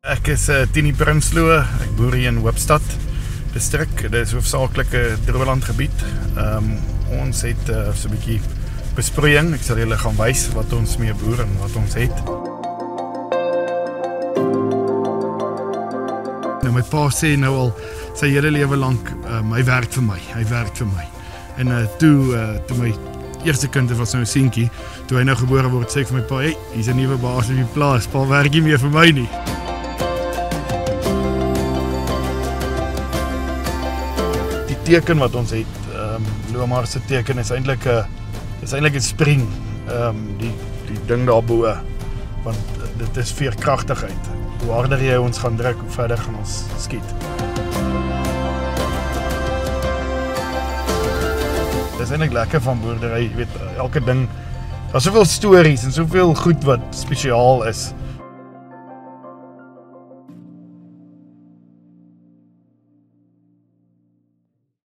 Ek is Tini Prinsloo, ek boer hier in Hoopstad distrik. Dit is hoofsaaklik droëland gebied. Ons het so 'n bietjie besproeiing. Ek sal julle gaan wys wat ons mee boer en wat ons het. Nou my pa sê nou al sy hele lewe lank, hy werk vir my. Hy werk vir my. En toe my eerste kind was nou 'n seentjie, toe hy nou gebore word, sê ek vir my pa, "Hey, hier's 'n nuwe baas op die plaas. Pa werk nie meer vir my nie." Teken wat ons het, Lomar se teken is eintlik 'n spring, die ding daarbo, want dit is veerkragtigheid. Hoe harder jy ons gaan druk, hoe verder gaan ons skiet. Dit is eintlik lekker van boerdery, jy weet, elke ding, daar's soveel stories en soveel goed wat spesiaal is.